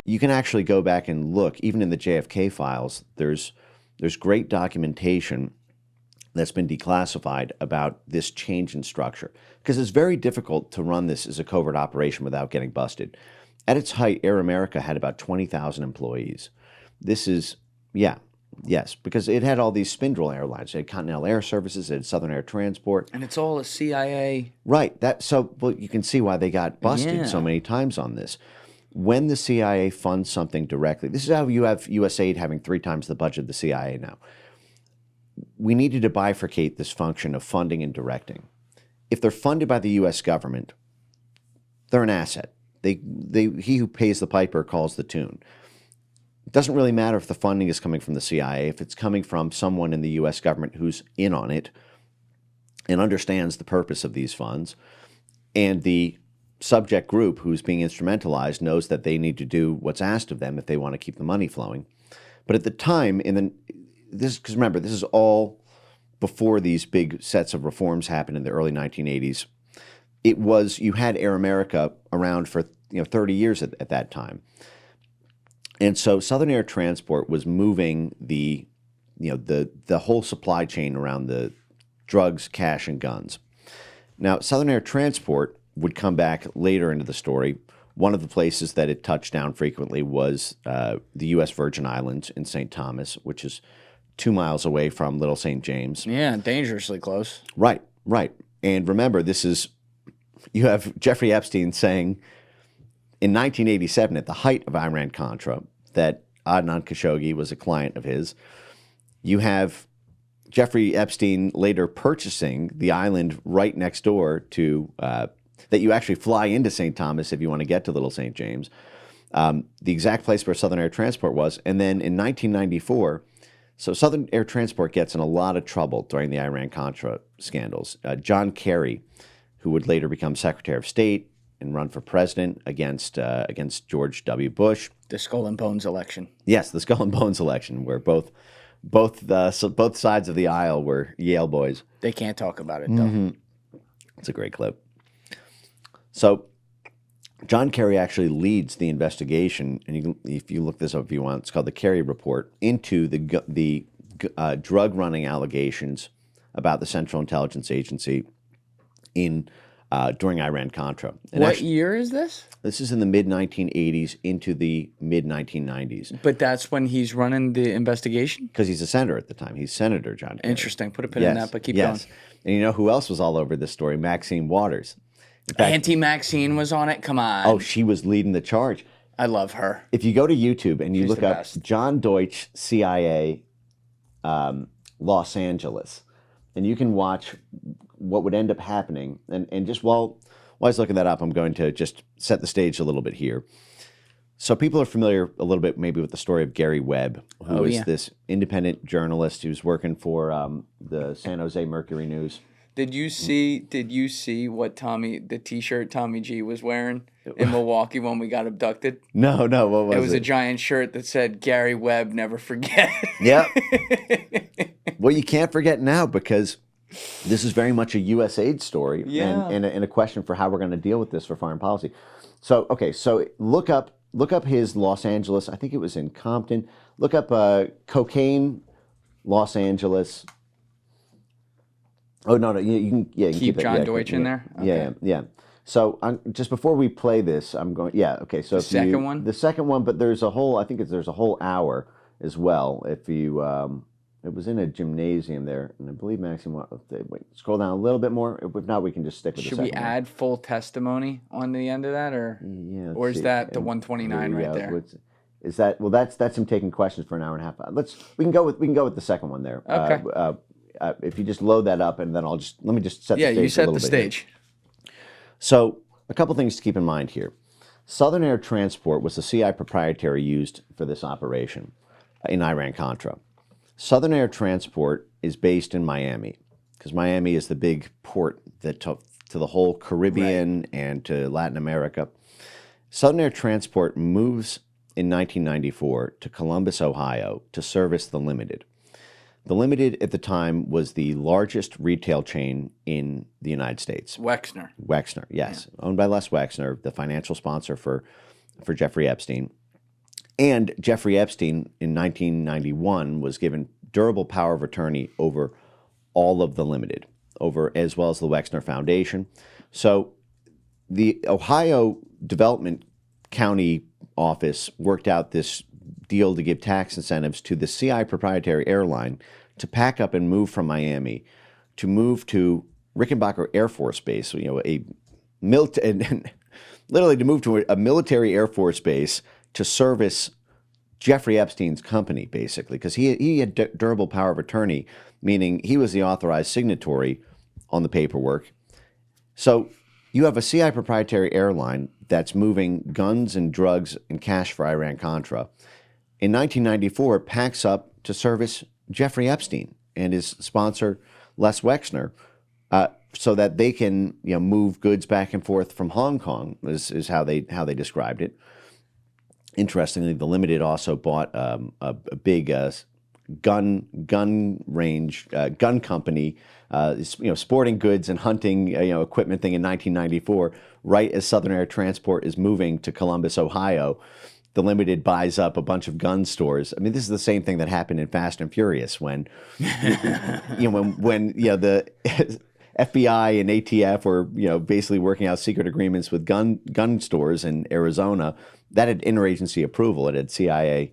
you can actually go back and look, even in the JFK files, there's great documentation that's been declassified about this change in structure. Because it's very difficult to run this as a covert operation without getting busted. At its height, Air America had about 20,000 employees. This is, yes, because it had all these spindle airlines. It had Continental Air Services, it had Southern Air Transport. And it's all a CIA. Right. Well, you can see why they got busted so many times on this. When the CIA funds something directly, this is how you have USAID having 3 times the budget of the CIA now. We needed to bifurcate this function of funding and directing. If they're funded by the U.S. government, they're an asset. He who pays the piper calls the tune. It doesn't really matter if the funding is coming from the CIA, if it's coming from someone in the U.S. government who's in on it and understands the purpose of these funds, and the subject group who's being instrumentalized knows that they need to do what's asked of them if they want to keep the money flowing. But at the time, because remember, this is all before these big sets of reforms happened in the early 1980s. You had Air America around for 30 years at that time. And so Southern Air Transport was moving the whole supply chain around the drugs, cash, and guns. Now, Southern Air Transport would come back later into the story. One of the places that it touched down frequently was the U.S. Virgin Islands in St. Thomas, which is 2 miles away from Little St. James. Yeah, dangerously close. Right. And remember, you have Jeffrey Epstein saying in 1987, at the height of Iran-Contra, that Adnan Khashoggi was a client of his. You have Jeffrey Epstein later purchasing the island right next door to that you actually fly into St. Thomas if you want to get to Little St. James, the exact place where Southern Air Transport was. And then in 1994, so Southern Air Transport gets in a lot of trouble during the Iran-Contra scandals. John Kerry, who would later become Secretary of State and run for president against George W. Bush. The Skull and Bones election. Yes, the Skull and Bones election, where both sides of the aisle were Yale boys. They can't talk about it, though. It's a great clip. So John Kerry actually leads the investigation, and if you look this up if you want, it's called the Kerry Report, into the drug running allegations about the Central Intelligence Agency during Iran-Contra. What year is this? This is in the mid-1980s into the mid-1990s. But that's when he's running the investigation? Because he's a senator at the time. He's Senator John Kerry. Interesting. Put a pin in that, but keep going. And you know who else was all over this story? Maxine Waters. Auntie Maxine was on it? Come on. Oh, she was leading the charge. I love her. If you go to YouTube and you look up best. John Deutch, CIA, Los Angeles, and you can watch what would end up happening. And just while I was looking that up, I'm going to just set the stage a little bit here. So people are familiar a little bit maybe with the story of Gary Webb, who was this independent journalist who was working for the San Jose Mercury News. Did you see what the T-shirt Tommy G was wearing in Milwaukee when we got abducted? No, what was it? It was a giant shirt that said Gary Webb, never forget. Yep. Well, you can't forget now because this is very much a USAID story and a question for how we're going to deal with this for foreign policy. So, okay, so look up his Los Angeles, I think it was in Compton. Look up cocaine, Los Angeles. Oh, no, you can keep John Deutch in there? Okay. Yeah. So just before we play this, I'm going, okay. So the second one? The second one, but there's a whole hour as well. If you, it was in a gymnasium there, and I believe Maxine, wait, scroll down a little bit more. If not, we can just stick with the second one. Should we add full testimony on the end of that, or is that the 129 right there? Is that, well, that's him taking questions for an hour and a half. We can go with the second one there. Okay. If you just load that up, and then let me just set the stage. Yeah, you set the stage. So a couple things to keep in mind here. Southern Air Transport was the CI proprietary used for this operation in Iran-Contra. Southern Air Transport is based in Miami because Miami is the big port that to the whole Caribbean and to Latin America. Southern Air Transport moves in 1994 to Columbus, Ohio to service the Limited. The Limited at the time was the largest retail chain in the United States. Wexner, yes. Yeah. Owned by Les Wexner, the financial sponsor for Jeffrey Epstein. And Jeffrey Epstein in 1991 was given durable power of attorney over all of the limited, over as well as the Wexner Foundation. So the Ohio Development County office worked out this deal to give tax incentives to the CI proprietary airline to pack up and move from Miami, to move to Rickenbacker Air Force Base, literally to move to a military Air Force base to service Jeffrey Epstein's company, basically, because he had durable power of attorney, meaning he was the authorized signatory on the paperwork. So you have a CI proprietary airline that's moving guns and drugs and cash for Iran-Contra. In 1994, it packs up to service Jeffrey Epstein and his sponsor, Les Wexner, so that they can move goods back and forth from Hong Kong, is how they described it. Interestingly, the Limited also bought a big gun range, gun company, sporting goods and hunting equipment thing in 1994, right as Southern Air Transport is moving to Columbus, Ohio. The Limited buys up a bunch of gun stores. I mean, this is the same thing that happened in Fast and Furious when the FBI and ATF were basically working out secret agreements with gun stores in Arizona. That had interagency approval. It had CIA,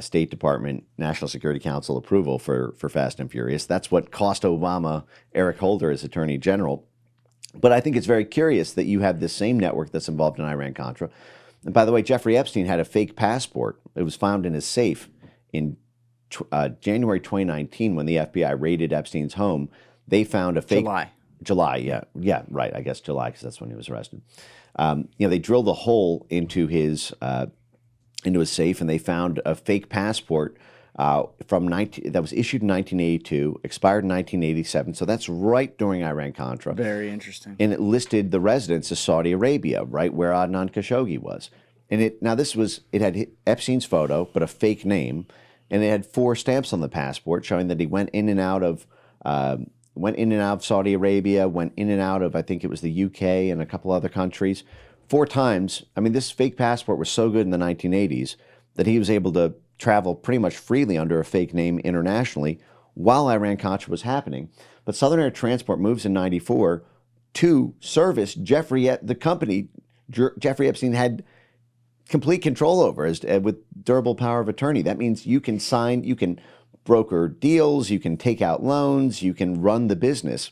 State Department, National Security Council approval for Fast and Furious. That's what cost Obama Eric Holder as Attorney General. But I think it's very curious that you have this same network that's involved in Iran-Contra. And by the way, Jeffrey Epstein had a fake passport. It was found in his safe in January 2019 when the FBI raided Epstein's home. They found a fake... July, yeah, right. I guess July, because that's when he was arrested. They drilled a hole into his safe, and they found a fake passport that was issued in 1982, expired in 1987. So that's right during Iran-Contra. Very interesting. And it listed the residence as Saudi Arabia, right where Adnan Khashoggi was. And it had Epstein's photo, but a fake name, and it had 4 stamps on the passport showing that he went in and out of Saudi Arabia, went in and out of, I think it was the UK and a couple other countries, 4 times. I mean, this fake passport was so good in the 1980s that he was able to travel pretty much freely under a fake name internationally while Iran-Contra was happening. But Southern Air Transport moves in 94 to service the company Jeffrey Epstein had complete control over with durable power of attorney. That means you can broker deals, you can take out loans, you can run the business.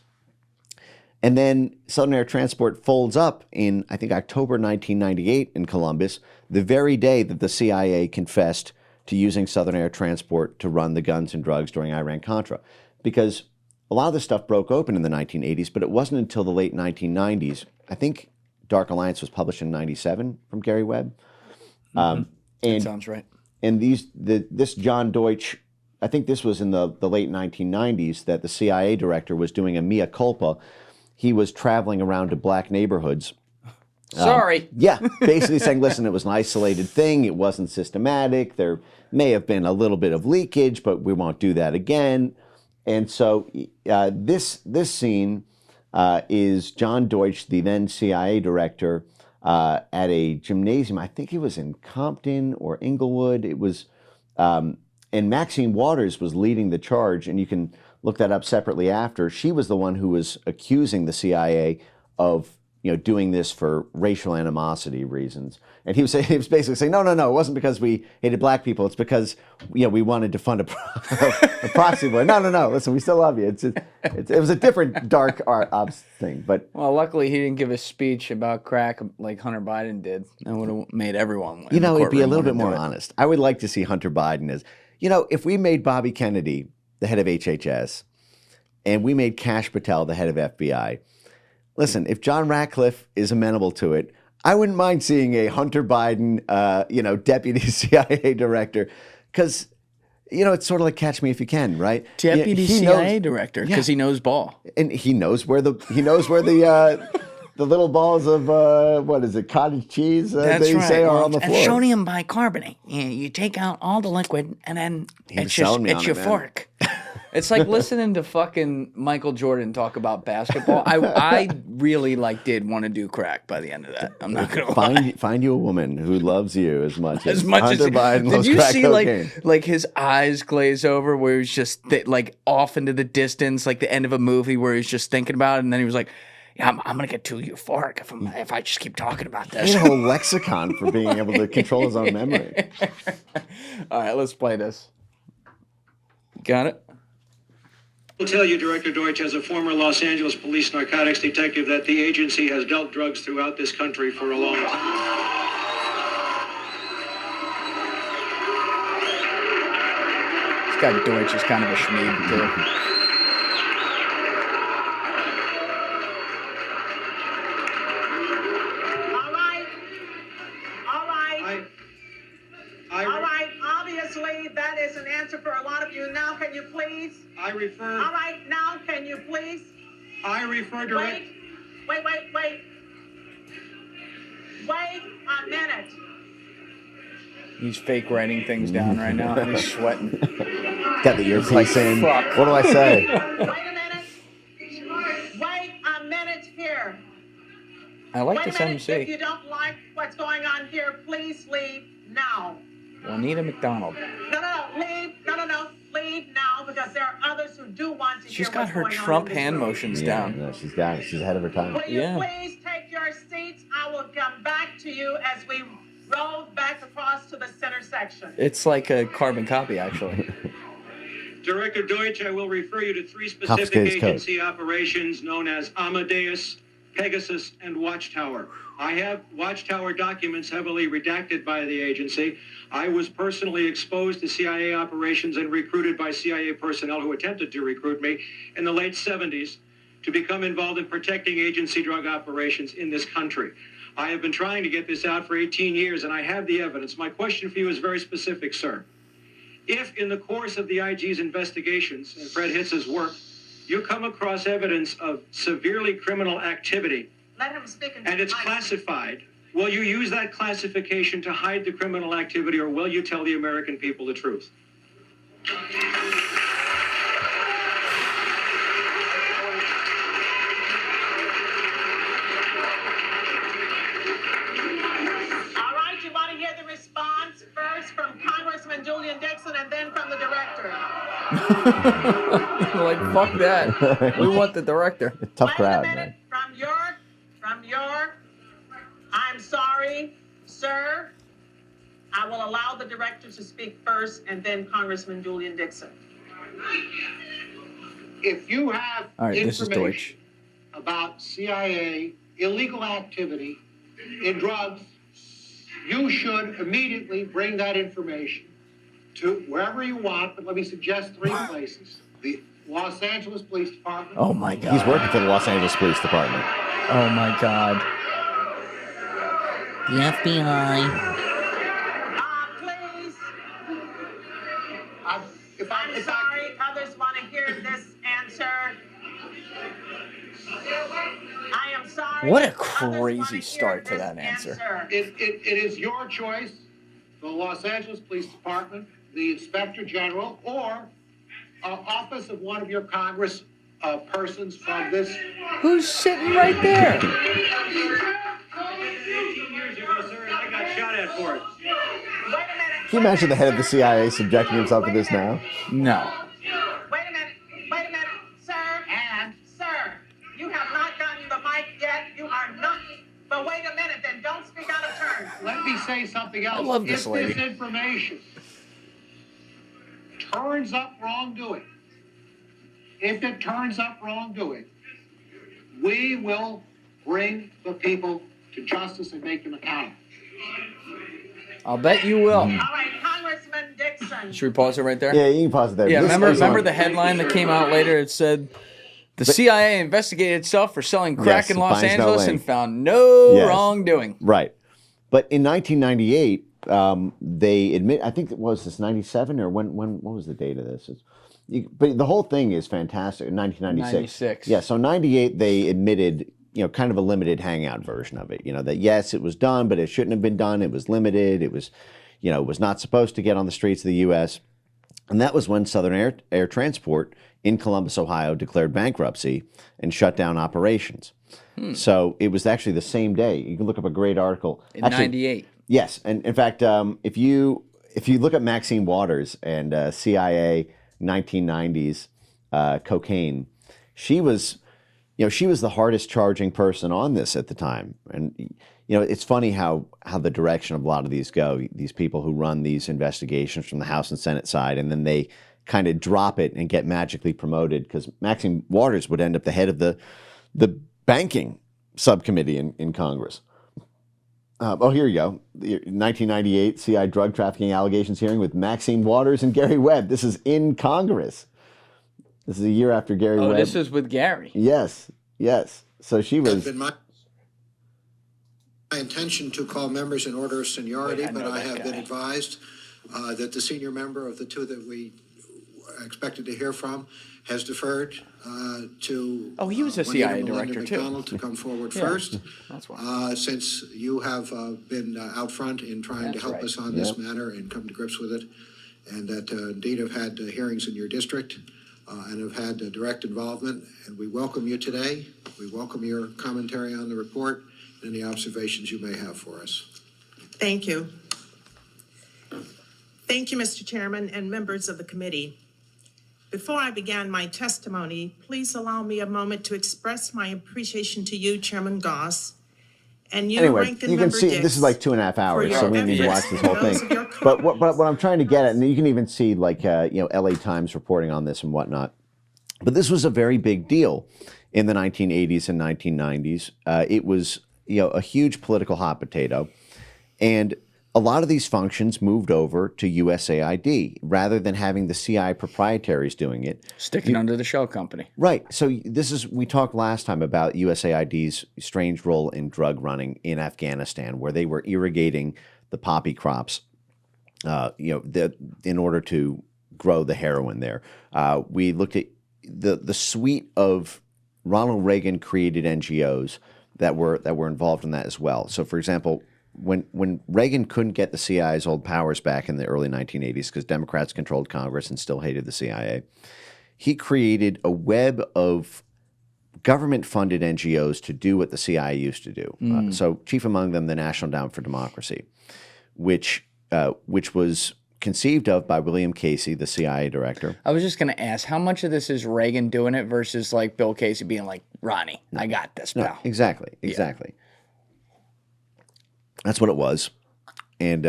And then Southern Air Transport folds up in, I think, October 1998 in Columbus, the very day that the CIA confessed to using Southern Air Transport to run the guns and drugs during Iran-Contra. Because a lot of this stuff broke open in the 1980s, but it wasn't until the late 1990s. I think Dark Alliance was published in 97 from Gary Webb. That sounds right. And this John Deutch, I think this was in the late 1990s, that the CIA director was doing a mea culpa. He was traveling around to black neighborhoods. Sorry. Basically saying, listen, it was an isolated thing. It wasn't systematic. There may have been a little bit of leakage, but we won't do that again. And so this scene is John Deutch, the then CIA director, at a gymnasium. I think it was in Compton or Inglewood. It was... And Maxine Waters was leading the charge, and you can look that up separately after. She was the one who was accusing the CIA of doing this for racial animosity reasons. And he was basically saying, no, it wasn't because we hated black people. It's because we wanted to fund a proxy war. No, listen, we still love you. It was a different dark ops thing. But well, luckily he didn't give a speech about crack like Hunter Biden did. That would have made everyone win. It'd be a little bit more honest. I would like to see Hunter Biden as... if we made Bobby Kennedy the head of HHS and we made Kash Patel the head of FBI, listen, if John Ratcliffe is amenable to it, I wouldn't mind seeing a Hunter Biden, deputy CIA director, because, it's sort of like Catch Me If You Can, right? Deputy CIA director, because he knows ball. And he knows where the little balls of, cottage cheese, say are on the floor. Sodium bicarbonate. You take out all the liquid, and then it's your fork. It's like listening to fucking Michael Jordan talk about basketball. I really did want to do crack by the end of that. I'm not gonna lie. Find you a woman who loves you as much as Hunter Biden did loves you crack see cocaine. like his eyes glaze over where he's just off into the distance, like the end of a movie where he's just thinking about it, and then he was like, yeah, I'm gonna get too euphoric if I just keep talking about this. He had a whole lexicon for being able to control his own memory. All right, let's play this. Got it? I will tell you, Director Deutch, as a former Los Angeles police narcotics detective, that the agency has dealt drugs throughout this country for a long time. This guy Deutch is kind of a schmeed, too. All right, obviously that is an answer for a lot of you. Now can you please? I refer... All right, now can you please? I refer direct... Wait a minute. He's fake writing things down right now. He's sweating. Got the earpiece in. Fuck. What do I say? Wait a minute here. I like Wait this a minute. MC. If you don't like what's going on here, please leave now. Juanita McDonald. No, leave. No, leave now, because there are others who do want to She's hear got what's her going on Trump in this hand room. motions Yeah, down. no, she's got it. She's ahead of her time. Will you Yeah. please take your seats? I will come back to you as we roll back across to the center section. It's like a carbon copy, actually. Director Deutch, I will refer you to three specific Confiscates code. agency operations known as Amadeus, Pegasus, and Watchtower. I have Watchtower documents heavily redacted by the agency. I was personally exposed to CIA operations and recruited by CIA personnel who attempted to recruit me in the late 70s to become involved in protecting agency drug operations in this country. I have been trying to get this out for 18 years, and I have the evidence. My question for you is very specific, sir. If in the course of the IG's investigations and Fred Hitz's work, you come across evidence of severely criminal activity, Let him speak. and it's classified, will you use that classification to hide the criminal activity, or will you tell the American people the truth? All right, you want to hear the response first from Congressman Julian Dixon and then from the director. Like, fuck that. We want the director. Tough Wait crowd, a minute. man. From your, I'm sorry, sir. I will allow the director to speak first and then Congressman Julian Dixon. If you have All right, this is information Deutch. about CIA illegal activity in drugs, you should immediately bring that information to wherever you want, but let me suggest 3 places. The Los Angeles Police Department. Oh, my God. He's working for the Los Angeles Police Department. Oh, my God. The FBI. Please. If I'm sorry. Others want to hear this answer. I am sorry. What a Others wanna crazy hear start to this that answer. It is your choice, the Los Angeles Police Department, the Inspector General, or office of one of your Congress persons from this. Who's sitting right there? 18 years ago, sir, and I got shot at for it. Wait a minute. Can you imagine the head of the CIA subjecting himself to this now? No. Wait a minute, sir. And sir, you have not gotten the mic yet. You are not. But wait a minute, then don't speak out of turn. Let me say something else. I love this if lady. this information turns up wrongdoing, we will bring the people to justice and make them accountable. I'll bet you will. All right, Congressman Dixon. Should we pause it right there? Yeah, you can pause it there. Yeah, This remember goes on- the headline that came out later? It said, the CIA investigated itself for selling crack Yes, in Los finds no Angeles link. and found no Yes. wrongdoing. Right. But in 1998, they admit, I think it was this 97 or when what was the date of this? But the whole thing is fantastic. In 1996. 96. Yeah, so 98, they admitted, kind of a limited hangout version of it. That yes, it was done, but it shouldn't have been done. It was limited. It was, it was not supposed to get on the streets of the U.S. And that was when Southern Air Transport in Columbus, Ohio, declared bankruptcy and shut down operations. So it was actually the same day. You can look up a great article. In Actually, 98. Yes, and in fact, if you look at Maxine Waters and CIA 1990s cocaine, she was the hardest charging person on this at the time. And it's funny how the direction of a lot of these go. These people who run these investigations from the House and Senate side, and then they kind of drop it and get magically promoted, because Maxine Waters would end up the head of the banking subcommittee in Congress. Here you go. 1998 CIA drug trafficking allegations hearing with Maxine Waters and Gary Webb. This is in Congress. This is a year after Gary Webb. Oh, this is with Gary. Yes. So she was. It's been my intention to call members in order of seniority, but I have been advised that the senior member of the two that we expected to hear from has deferred to. Oh, he was a CIA director too. McDonald to come forward Yeah, first. that's why. Since you have been out front in trying to That's help right. us on this matter and come to grips with it, and that indeed have had hearings in your district and have had direct involvement, and we welcome you today. We welcome your commentary on the report and any observations you may have for us. Thank you. Thank you, Mr. Chairman and members of the committee. Before I begin my testimony, please allow me a moment to express my appreciation to you, Chairman Goss, and you, Anyway, Ranking you can Member see Dix, this is like 2.5 hours, your so we need to watch efforts this whole and those thing. of your But what I'm trying to get at, and you can even see like LA Times reporting on this and whatnot. But this was a very big deal in the 1980s and 1990s. It was a huge political hot potato, and a lot of these functions moved over to USAID rather than having the CIA proprietaries doing it. Sticking under the shell company. Right. So we talked last time about USAID's strange role in drug running in Afghanistan, where they were irrigating the poppy crops, in order to grow the heroin there. We looked at the suite of Ronald Reagan created NGOs that were involved in that as well. So, for example, when Reagan couldn't get the CIA's old powers back in the early 1980s because Democrats controlled Congress and still hated the CIA, he created a web of government-funded NGOs to do what the CIA used to do. So chief among them, the National Endowment for Democracy, which was conceived of by William Casey, the CIA director. I was just going to ask, how much of this is Reagan doing it versus like Bill Casey being like, Ronnie, I got this, pal. No, exactly. That's what it was. And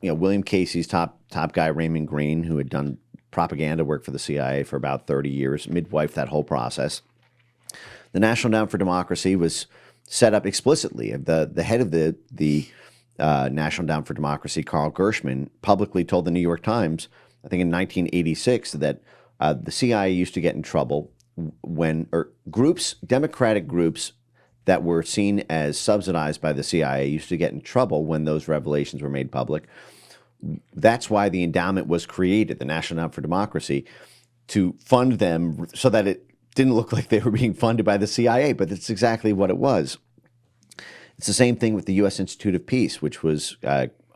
William Casey's top guy, Raymond Green, who had done propaganda work for the CIA for about 30 years, midwifed that whole process. The National Endowment for Democracy was set up explicitly. The head of the National Endowment for Democracy, Carl Gershman, publicly told the New York Times, I think in 1986, that the CIA used to get in trouble when democratic groups that were seen as subsidized by the CIA used to get in trouble when those revelations were made public. That's why the endowment was created, the National Endowment for Democracy, to fund them so that it didn't look like they were being funded by the CIA, but that's exactly what it was. It's the same thing with the U.S. Institute of Peace, which was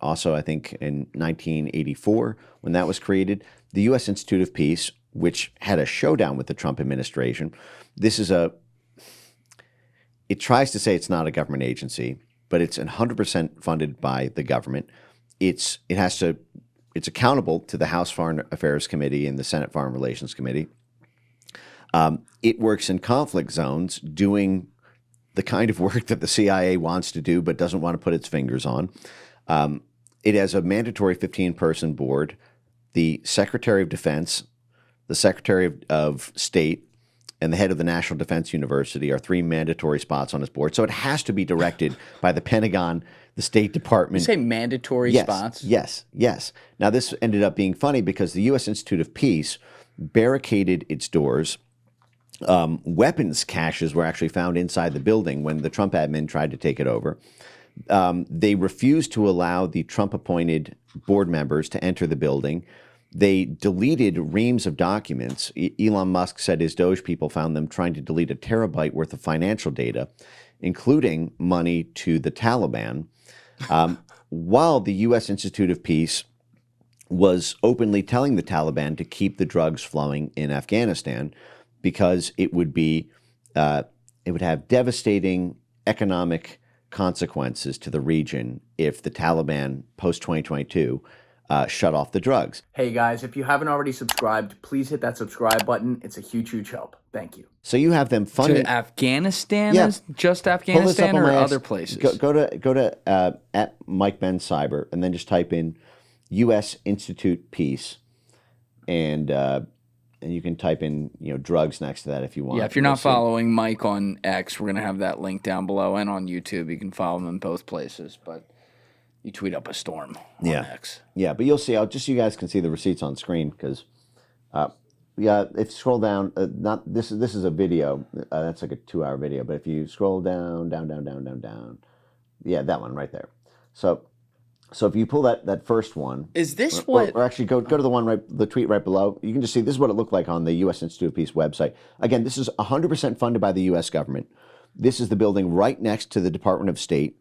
also, I think, in 1984 when that was created. The U.S. Institute of Peace, which had a showdown with the Trump administration, it tries to say it's not a government agency, but it's 100% funded by the government. It's accountable to the House Foreign Affairs Committee and the Senate Foreign Relations Committee. It works in conflict zones, doing the kind of work that the CIA wants to do but doesn't want to put its fingers on. It has a mandatory 15-person board. The Secretary of Defense, the Secretary of State, and the head of the National Defense University are three mandatory spots on his board. So it has to be directed by the Pentagon, the State Department. You say mandatory spots? Yes. Now, this ended up being funny because the U.S. Institute of Peace barricaded its doors. Weapons caches were actually found inside the building when the Trump admin tried to take it over. They refused to allow the Trump-appointed board members to enter the building. They deleted reams of documents. Elon Musk said his Doge people found them trying to delete a terabyte worth of financial data, including money to the Taliban, while the U.S. Institute of Peace was openly telling the Taliban to keep the drugs flowing in Afghanistan because it would have devastating economic consequences to the region if the Taliban post-2022 shut off the drugs. Hey guys, if you haven't already subscribed, please hit that subscribe button. It's a huge, huge help. Thank you. So you have them funding To Afghanistan? Yeah. Just Pull this up Afghanistan on or my other places? Go to at Mike Ben Cyber and then just type in U.S. Institute Peace, and you can type in drugs next to that if you want. Yeah, if you're not following Mike on X, we're gonna have that link down below, and on YouTube. You can follow him in both places, but you tweet up a storm on X. Yeah, but you'll see. Just so you guys can see the receipts on screen, because if you scroll down, this is a video. That's like a 2-hour video. But if you scroll down, yeah, that one right there. So if you pull that first one, Is this or actually go to the tweet right below, you can just see this is what it looked like on the U.S. Institute of Peace website. Again, this is 100% funded by the U.S. government. This is the building right next to the Department of State,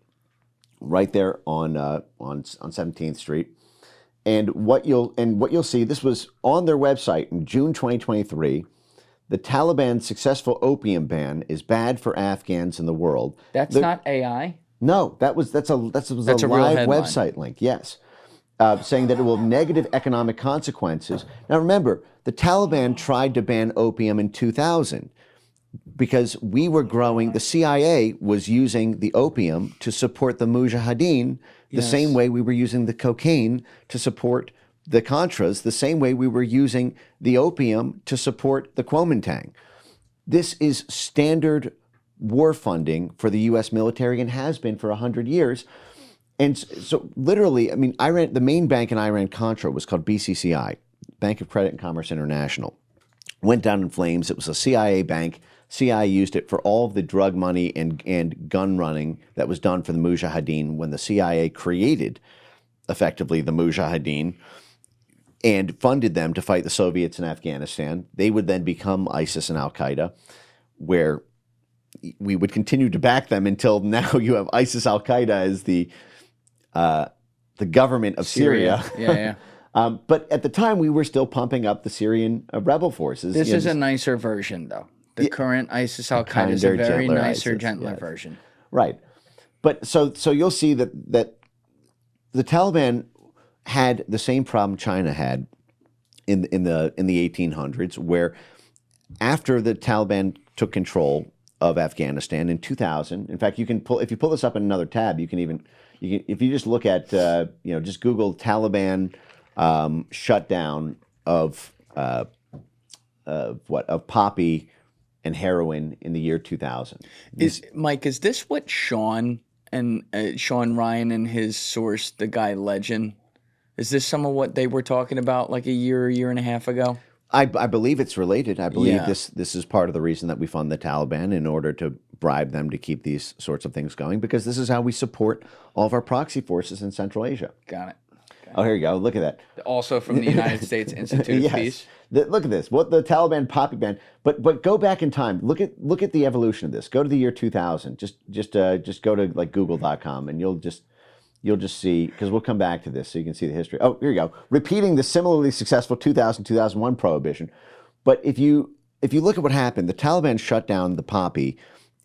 right there on 17th Street. And what you'll see, this was on their website in June 2023. The Taliban's successful opium ban is bad for Afghans in the world. That's not AI. No, that's a real live headline. website link. Yes, saying that it will have negative economic consequences. Now remember, the Taliban tried to ban opium in 2000 because we were growing. The CIA was using the opium to support the Mujahideen the same way we were using the cocaine to support the Contras, the same way we were using the opium to support the Kuomintang. This is standard war funding for the U.S. military and has been for 100 years. And so literally, I mean, the main bank in Iran-Contra was called BCCI, Bank of Credit and Commerce International. Went down in flames. It was a CIA bank. CIA used it for all of the drug money and gun running that was done for the Mujahideen when the CIA created, effectively, the Mujahideen and funded them to fight the Soviets in Afghanistan. They would then become ISIS and Al-Qaeda, where we would continue to back them until now you have ISIS, Al-Qaeda as the government of Syria. Yeah. But at the time, we were still pumping up the Syrian rebel forces. This is a nicer version, though. The current ISIS Al-Qaeda is a very nicer, gentler version. Right. But so you'll see that the Taliban had the same problem China had in the 1800s, where after the Taliban took control of Afghanistan in 2000. In fact, if you pull this up in another tab, you can if you just look at just Google Taliban shutdown of poppy and heroin in the year 2000. Is this what Sean Ryan and his source, the guy Legend, is this some of what they were talking about like a year and a half ago? I believe it's related. I believe this is part of the reason that we fund the Taliban, in order to bribe them to keep these sorts of things going, because this is how we support all of our proxy forces in Central Asia. Got it. Oh, here you go. Look at that. Also from the United States Institute of Peace. Look at this. What the Taliban poppy ban. But go back in time. Look at the evolution of this. Go to the year 2000. Just go to like Google.com and you'll just see, because we'll come back to this so you can see the history. Oh, here you go. Repeating the similarly successful 2000-2001 prohibition. But if you look at what happened, the Taliban shut down the poppy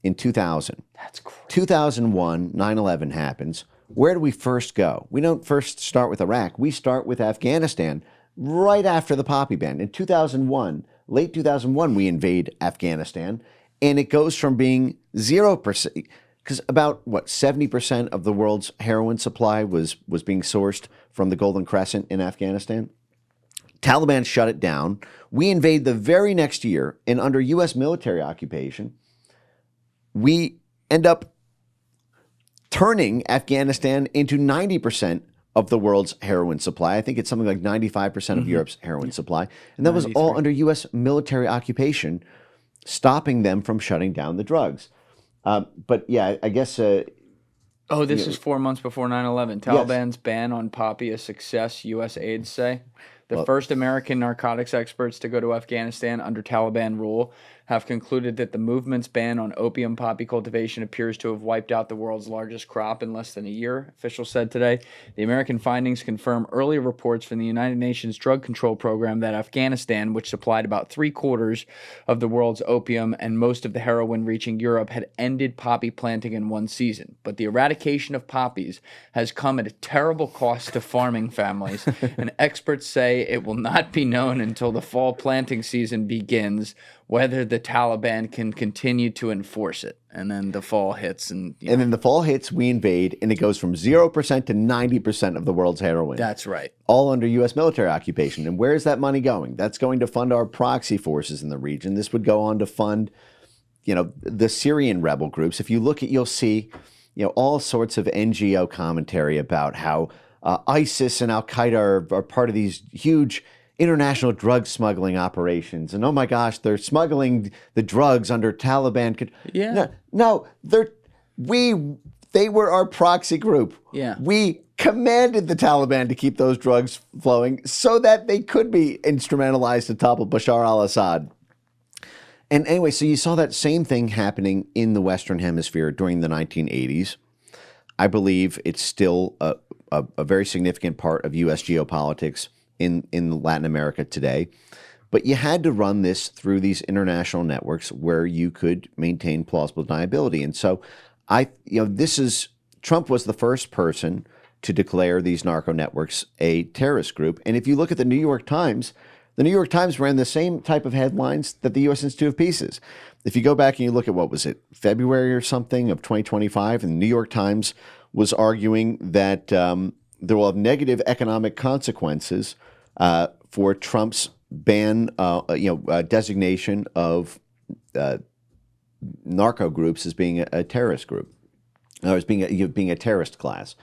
in 2000. That's crazy. 2001, 9/11 happens. Where do we first go? We don't first start with Iraq. We start with Afghanistan right after the poppy ban. In 2001, late 2001, we invade Afghanistan, and it goes from being 0%, because about 70% of the world's heroin supply was being sourced from the Golden Crescent in Afghanistan. Taliban shut it down. We invade the very next year, and under U.S. military occupation, we end up turning Afghanistan into 90% of the world's heroin supply. I think it's something like 95% of Europe's heroin supply. And that was all under U.S. military occupation, stopping them from shutting down the drugs. But yeah, I guess... this is 4 months before 9/11. Taliban's ban on poppy a success, USAID say. The first American narcotics experts to go to Afghanistan under Taliban rule have concluded that the movement's ban on opium poppy cultivation appears to have wiped out the world's largest crop in less than a year, officials said today. The American findings confirm earlier reports from the United Nations Drug Control Program that Afghanistan, which supplied about 3/4 of the world's opium and most of the heroin reaching Europe, had ended poppy planting in one season. But the eradication of poppies has come at a terrible cost to farming families, and experts say it will not be known until the fall planting season begins whether the Taliban can continue to enforce it. And then the fall hits, and then the fall hits, we invade, and it goes from 0% to 90% of the world's heroin. That's right. All under U.S. military occupation. And where is that money going? That's going to fund our proxy forces in the region. This would go on to fund, the Syrian rebel groups. If you look at, you'll see, all sorts of NGO commentary about how ISIS and Al Qaeda are part of these huge international drug smuggling operations, and oh my gosh, they're smuggling the drugs under Taliban. Yeah. No, they were our proxy group. Yeah. We commanded the Taliban to keep those drugs flowing so that they could be instrumentalized to topple Bashar al-Assad. And anyway, so you saw that same thing happening in the Western Hemisphere during the 1980s. I believe it's still a very significant part of U.S. geopolitics in Latin America today. But you had to run this through these international networks where you could maintain plausible deniability. And so Trump was the first person to declare these narco networks a terrorist group. And if you look at the New York Times ran the same type of headlines that the U.S. Institute of Peace is. If you go back and you look at, what was it, February or something of 2025, and the New York Times was arguing that there will have negative economic consequences for Trump's ban, designation of narco groups as being a terrorist group, or as being a terrorist class.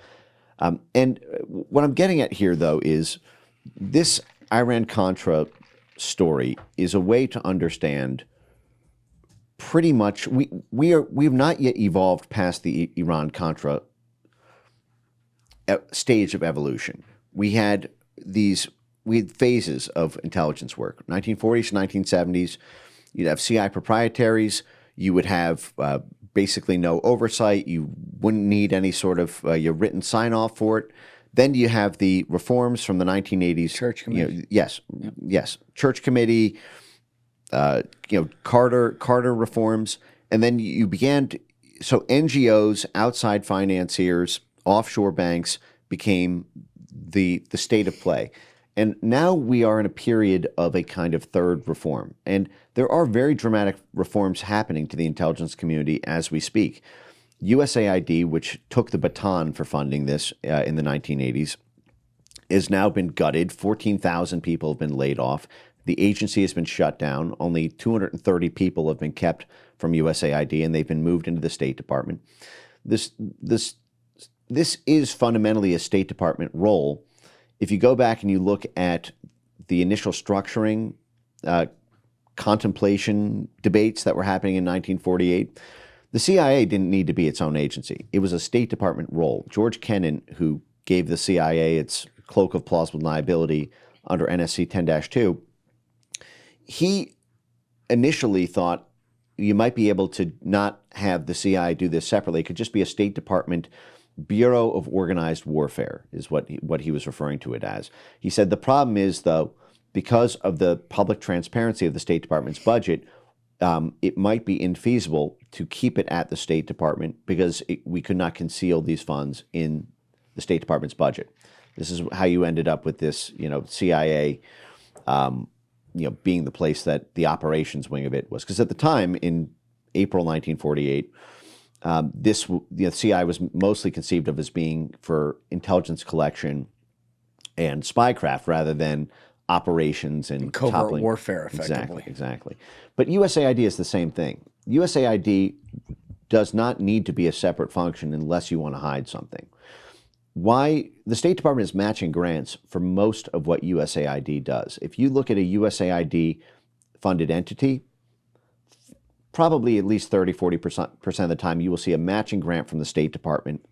And what I'm getting at here, though, is this Iran-Contra story is a way to understand pretty much we've not yet evolved past the Iran-Contra stage of evolution. We had phases of intelligence work. 1940s to 1970s, you'd have CI proprietaries. You would have basically no oversight. You wouldn't need any sort of your written sign-off for it. Then you have the reforms from the 1980s. Church Committee. Yes. Church Committee, Carter reforms. And then you began so NGOs, outside financiers, offshore banks became the state of play. And now we are in a period of a kind of third reform. And there are very dramatic reforms happening to the intelligence community as we speak. USAID, which took the baton for funding this in the 1980s, has now been gutted. 14,000 people have been laid off. The agency has been shut down. Only 230 people have been kept from USAID, and they've been moved into the State Department. This is fundamentally a State Department role. If you go back and you look at the initial structuring, contemplation debates that were happening in 1948, the CIA didn't need to be its own agency. It was a State Department role. George Kennan, who gave the CIA its cloak of plausible deniability under NSC 10-2, he initially thought you might be able to not have the CIA do this separately. It could just be a State Department Bureau of Organized Warfare is what he was referring to it as. He said the problem is, though, because of the public transparency of the State Department's budget, it might be infeasible to keep it at the State Department because we could not conceal these funds in the State Department's budget. This is how you ended up with this, CIA, being the place that the operations wing of it was. Because at the time, in April 1948, the CIA was mostly conceived of as being for intelligence collection and spycraft rather than operations and covert toppling. warfare, effectively. Exactly. But USAID is the same thing. USAID does not need to be a separate function unless you want to hide something. Why? The State Department is matching grants for most of what USAID does. If you look at a USAID funded entity, probably at least 30-40% of the time you will see a matching grant from the State Department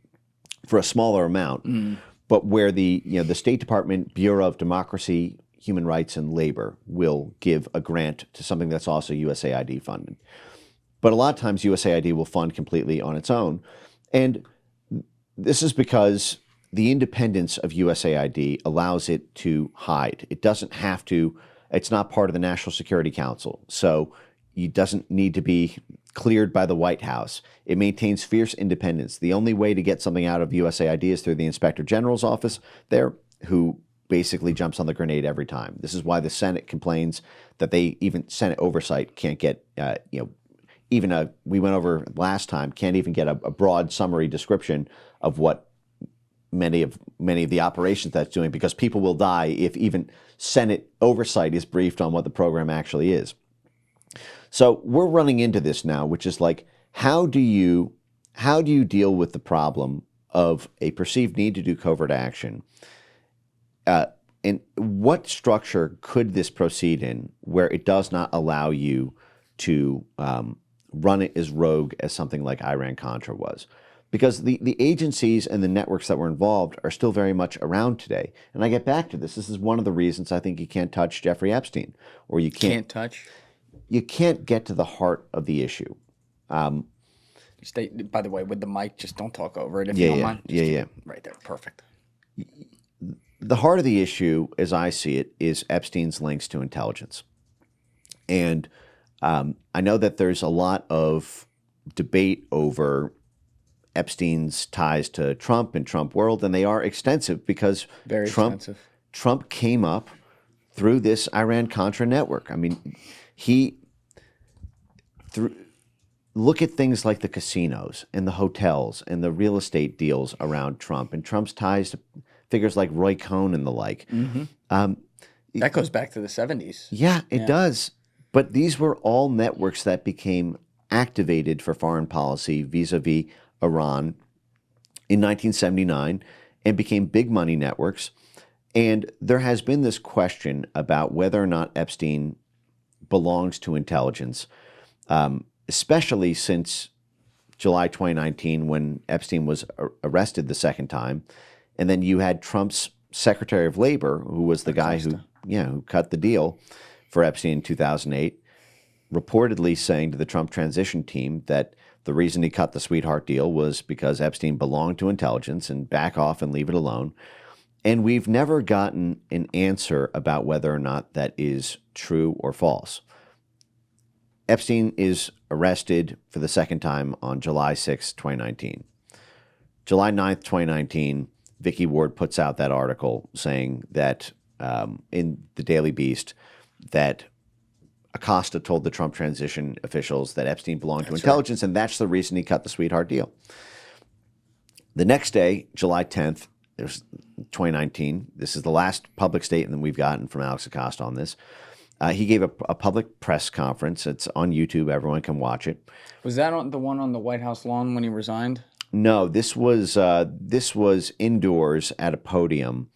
for a smaller amount, but where the State Department Bureau of Democracy, Human Rights and Labor will give a grant to something that's also USAID funded. But a lot of times USAID will fund completely on its own. And this is because the independence of USAID allows it to hide. It doesn't have to, it's not part of the National Security Council. So it doesn't need to be cleared by the White House. It maintains fierce independence. The only way to get something out of USAID is through the Inspector General's office there, who basically jumps on the grenade every time. This is why the Senate complains that even Senate oversight can't get, we went over last time, can't even get a broad summary description of what many of the operations that's doing, because people will die if even Senate oversight is briefed on what the program actually is. So we're running into this now, which is like, how do you deal with the problem of a perceived need to do covert action? And what structure could this proceed in where it does not allow you to run it as rogue as something like Iran-Contra was? Because the agencies and the networks that were involved are still very much around today. And I get back to this. This is one of the reasons I think you can't touch Jeffrey Epstein, or you can't touch. You can't get to the heart of the issue. Stay, by the way, with the mic, just don't talk over it if you don't mind. Just right there, perfect. The heart of the issue, as I see it, is Epstein's links to intelligence. And I know that there's a lot of debate over Epstein's ties to Trump and Trump world, and they are extensive because Trump came up through this Iran-Contra network. I mean, look at things like the casinos and the hotels and the real estate deals around Trump and Trump's ties to figures like Roy Cohn and the like. Mm-hmm. That goes back to the 70s. Yeah, it does. But these were all networks that became activated for foreign policy vis-a-vis Iran in 1979 and became big money networks. And there has been this question about whether or not Epstein belongs to intelligence, especially since July 2019 when Epstein was arrested the second time. And then you had Trump's Secretary of Labor, who was the guy who cut the deal for Epstein in 2008, reportedly saying to the Trump transition team that the reason he cut the sweetheart deal was because Epstein belonged to intelligence and back off and leave it alone. And we've never gotten an answer about whether or not that is true or false. Epstein is arrested for the second time on July 6, 2019. July 9th, 2019, Vicky Ward puts out that article saying that in the Daily Beast that Acosta told the Trump transition officials that Epstein belonged to intelligence, and that's the reason he cut the sweetheart deal. The next day, July 10th, 2019, this is the last public statement we've gotten from Alex Acosta on this. He gave a public press conference. It's on YouTube. Everyone can watch it. Was that the one on the White House lawn when he resigned? No, this was indoors at a podium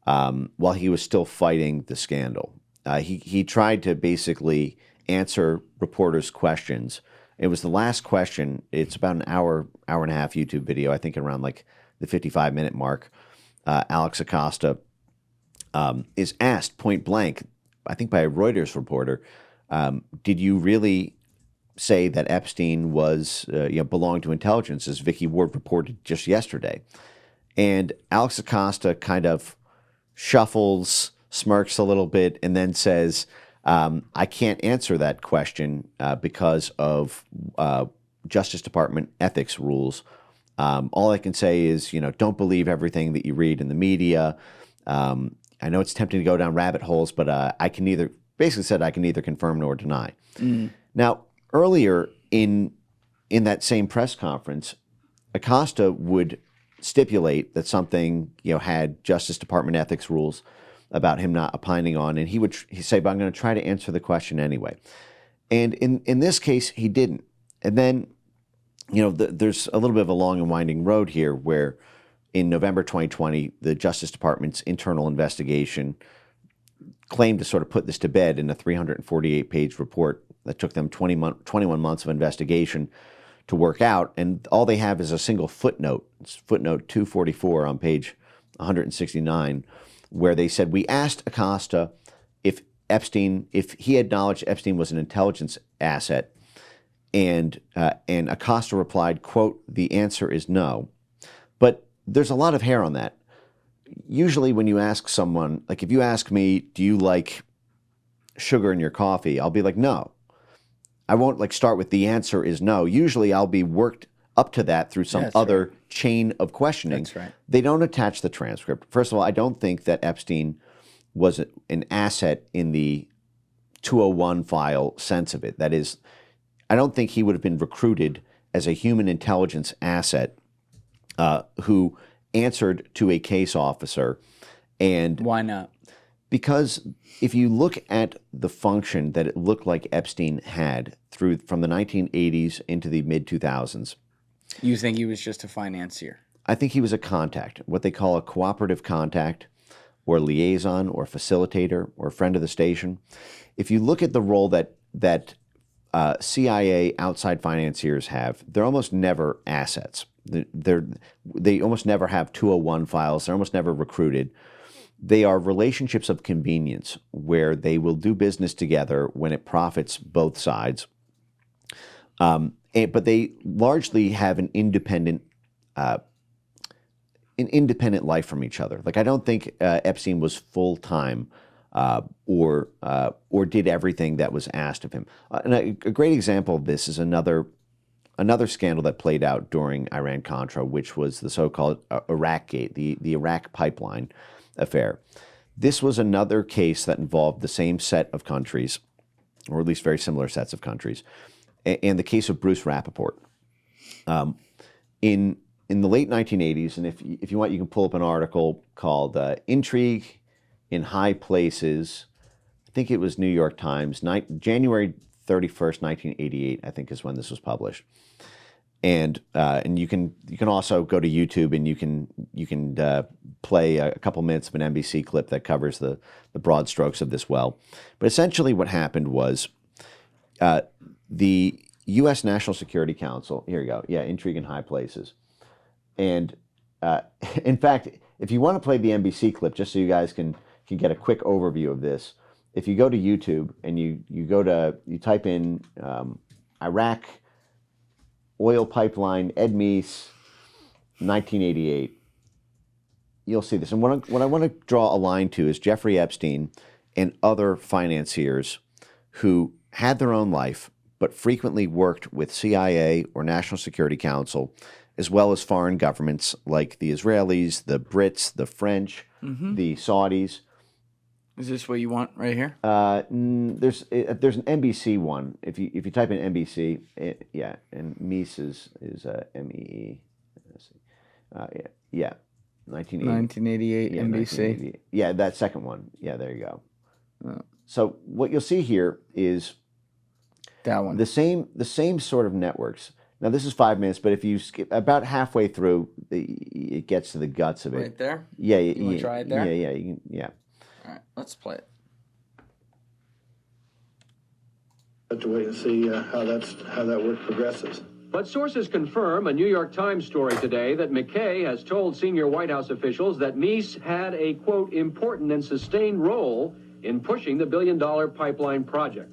while he was still fighting the scandal. He tried to basically answer reporters' questions. It was the last question. It's about an hour and a half YouTube video, I think around like the 55-minute mark. Alex Acosta is asked point blank, I think by a Reuters reporter, did you really say that Epstein was belonged to intelligence, as Vicky Ward reported just yesterday? And Alex Acosta kind of shuffles, smirks a little bit, and then says, I can't answer that question because of Justice Department ethics rules. All I can say is, don't believe everything that you read in the media. I know it's tempting to go down rabbit holes, but I can neither confirm nor deny. Now, earlier in that same press conference, Acosta would stipulate that something had Justice Department ethics rules about him not opining on, and he'd say, but I'm going to try to answer the question anyway. And in this case, he didn't. And then, there's a little bit of a long and winding road here where in November 2020, the Justice Department's internal investigation claimed to sort of put this to bed in a 348-page report that took them 21 months of investigation to work out. And all they have is a single footnote. It's footnote 244 on page 169, where they said, we asked Acosta if he had knowledge Epstein was an intelligence asset, and Acosta replied, quote, "The answer is no." But there's a lot of hair on that. Usually when you ask someone, like if you ask me, do you like sugar in your coffee? I'll be like, no. I won't like start with the answer is no. Usually I'll be worked up to that through some other chain of questioning. That's right. They don't attach the transcript. First of all, I don't think that Epstein was an asset in the 201 file sense of it. That is, I don't think he would have been recruited as a human intelligence asset who answered to a case officer. And why not? Because if you look at the function that it looked like Epstein had from the 1980s into the mid-2000s. You think he was just a financier? I think he was a contact, what they call a cooperative contact or liaison or facilitator or friend of the station. If you look at the role that CIA outside financiers have, they're almost never assets. They almost never have 201 files. They're almost never recruited. They are relationships of convenience where they will do business together when it profits both sides. But they largely have an independent life from each other. Like I don't think Epstein was full-time or did everything that was asked of him. And a great example of this is another scandal that played out during Iran-Contra, which was the so-called Iraq Gate, the Iraq pipeline affair. This was another case that involved the same set of countries, or at least very similar sets of countries, and the case of Bruce Rappaport. In the late 1980s, and if you want, you can pull up an article called "Intrigue in High Places." I think it was New York Times, January 31st, 1988. I think is when this was published. And you can also go to YouTube and you can play a couple minutes of an NBC clip that covers the broad strokes of this well. But essentially, what happened was the U.S. National Security Council. Here you go. Yeah, Intrigue in High Places. And in fact, if you want to play the NBC clip, just so you guys can get a quick overview of this, if you go to YouTube and you type in Iraq oil pipeline, Ed Meese, 1988, you'll see this. And what I want to draw a line to is Jeffrey Epstein and other financiers who had their own life, but frequently worked with CIA or National Security Council, as well as foreign governments like the Israelis, the Brits, the French, the Saudis. Is this what you want right here? There's an NBC one. If you type in NBC, yeah, and Meese is M-E-E. Yeah, 1988 yeah, NBC. 1988. Yeah, that second one. Yeah, there you go. So what you'll see here is that one. The same sort of networks. Now this is 5 minutes, but if you skip about halfway through, it gets to the guts of it. Right there. Yeah, you want to try it there? Yeah, you can, yeah. All right, let's play it. Have to wait and see how that work progresses. But sources confirm a New York Times story today that McKay has told senior White House officials that Meese had a, quote, important and sustained role in pushing the billion-dollar pipeline project.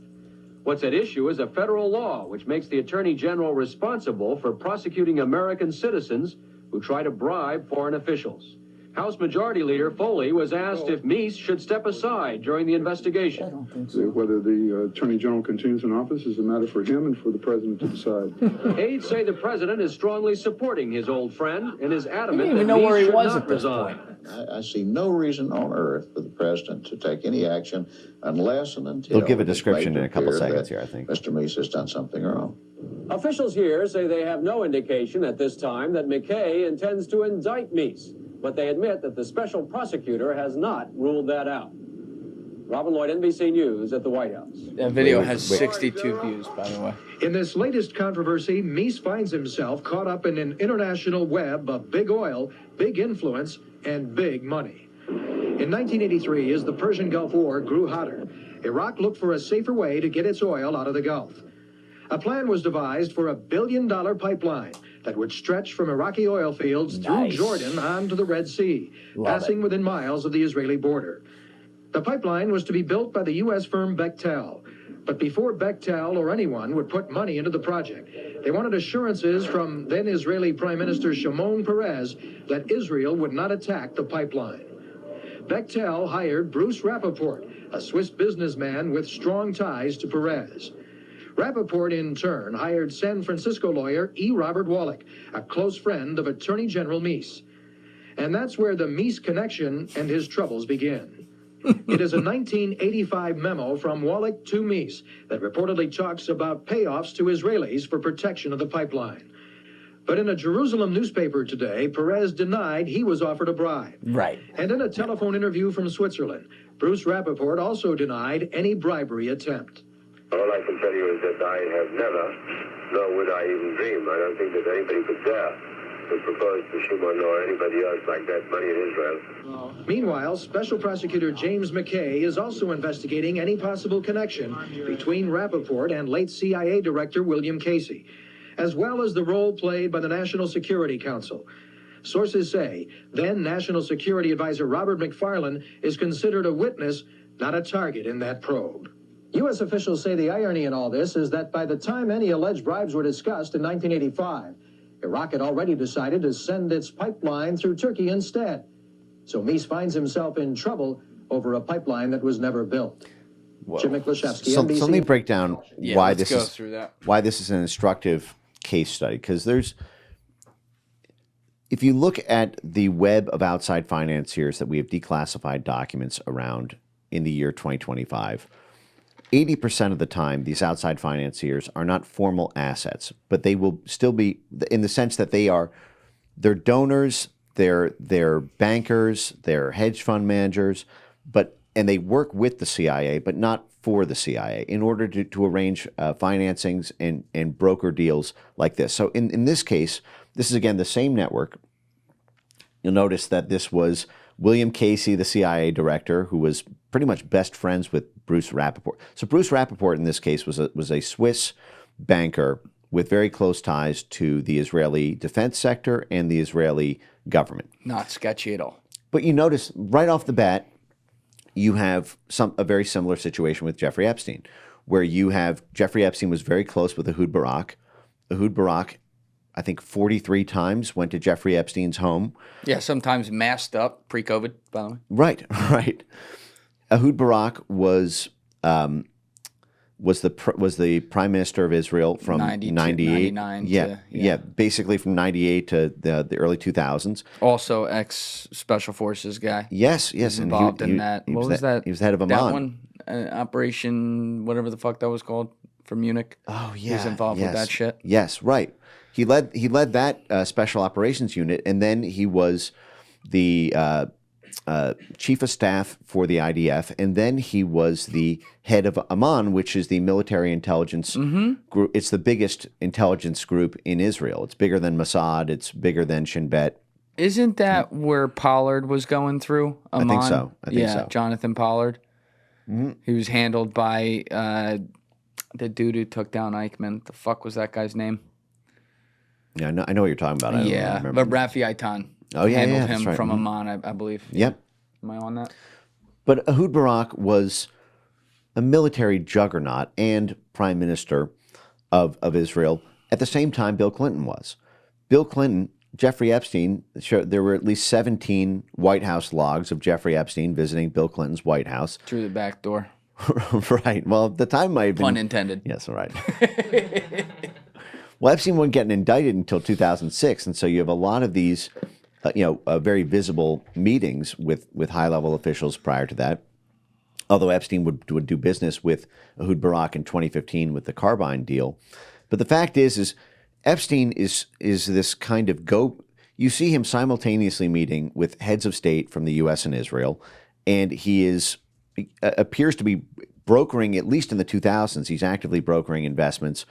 What's at issue is a federal law which makes the Attorney General responsible for prosecuting American citizens who try to bribe foreign officials. House Majority Leader Foley was asked if Meese should step aside during the investigation. I don't think so. Whether the Attorney General continues in office is a matter for him and for the President to decide. Aides say the President is strongly supporting his old friend and is adamant that know where Meese he should was not at this resign. I see no reason on earth for the President to take any action unless and until... They'll give a description in a couple seconds here, I think. Mr. Meese has done something wrong. Officials here say they have no indication at this time that McKay intends to indict Meese, but they admit that the special prosecutor has not ruled that out. Robin Lloyd, NBC News at the White House. That video has 62 views, by the way. In this latest controversy, Meese finds himself caught up in an international web of big oil, big influence, and big money. In 1983, as the Persian Gulf War grew hotter, Iraq looked for a safer way to get its oil out of the Gulf. A plan was devised for $1 billion pipeline that would stretch from Iraqi oil fields through Jordan onto the Red Sea, passing within miles of the Israeli border. The pipeline was to be built by the U.S. firm Bechtel. But before Bechtel or anyone would put money into the project, they wanted assurances from then Israeli Prime Minister Shimon Peres that Israel would not attack the pipeline. Bechtel hired Bruce Rappaport, a Swiss businessman with strong ties to Peres. Rappaport, in turn, hired San Francisco lawyer E. Robert Wallach, a close friend of Attorney General Meese. And that's where the Meese connection and his troubles begin. It is a 1985 memo from Wallach to Meese that reportedly talks about payoffs to Israelis for protection of the pipeline. But in a Jerusalem newspaper today, Peres denied he was offered a bribe. Right. And in a telephone interview from Switzerland, Bruce Rappaport also denied any bribery attempt. All I can tell you is that I have never, nor would I even dream, I don't think that anybody could dare to propose to Shimon or anybody else like that money in Israel. Meanwhile, Special Prosecutor James McKay is also investigating any possible connection between Rappaport and late CIA Director William Casey, as well as the role played by the National Security Council. Sources say then National Security Advisor Robert McFarlane is considered a witness, not a target in that probe. U.S. officials say the irony in all this is that by the time any alleged bribes were discussed in 1985, Iraq had already decided to send its pipeline through Turkey instead. So Meese finds himself in trouble over a pipeline that was never built. Jim Miklashevsky, so NBC. let me break down why this is an instructive case study, because if you look at the web of outside financiers that we have declassified documents around in the year 2025, 80% of the time, these outside financiers are not formal assets, but they will still be, in the sense that they're donors, they're bankers, they're hedge fund managers, and they work with the CIA, but not for the CIA, in order to arrange financings and broker deals like this. So in this case, this is again the same network. You'll notice that this was William Casey, the CIA director, who was pretty much best friends with Bruce Rappaport. So Bruce Rappaport in this case was a Swiss banker with very close ties to the Israeli defense sector and the Israeli government. Not sketchy at all. But you notice right off the bat, you have a very similar situation with Jeffrey Epstein, where you have Jeffrey Epstein was very close with Ehud Barak. Ehud Barak, I think 43 times went to Jeffrey Epstein's home. Yeah, sometimes masked up pre-COVID, by the way. Right. Ehud Barak was the prime minister of Israel from 98. 99 basically from 98 to the early 2000s. Also ex-Special Forces guy. Yes. Involved in that. What was that? He was the head of That Amman. one, Operation, whatever the fuck that was called, from Munich. Oh, yeah. He was involved with that shit. Yes, right. He led that special operations unit, and then he was the chief of staff for the IDF, and then he was the head of Amman, which is the military intelligence group. It's the biggest intelligence group in Israel. It's bigger than Mossad. It's bigger than Shin Bet. Isn't that where Pollard was going through? Amman? I think so. I think so. Jonathan Pollard. Mm-hmm. He was handled by the dude who took down Eichmann. The fuck was that guy's name? Yeah, I know what you're talking about. I don't remember. But Rafi Eitan. Oh, yeah, handled that's him right. from Amman, I believe. Yep. Am I on that? But Ehud Barak was a military juggernaut and prime minister of Israel. At the same time, Bill Clinton was. Bill Clinton, Jeffrey Epstein, there were at least 17 White House logs of Jeffrey Epstein visiting Bill Clinton's White House. Through the back door. Right. Well, the time might have been... Pun intended. Yes, right. Well, Epstein wasn't getting indicted until 2006, and so you have a lot of these... very visible meetings with high-level officials prior to that. Although Epstein would do business with Ehud Barak in 2015 with the Carbine deal. But the fact is Epstein is this kind of you see him simultaneously meeting with heads of state from the U.S. and Israel, and he appears to be brokering, at least in the 2000s, he's actively brokering investments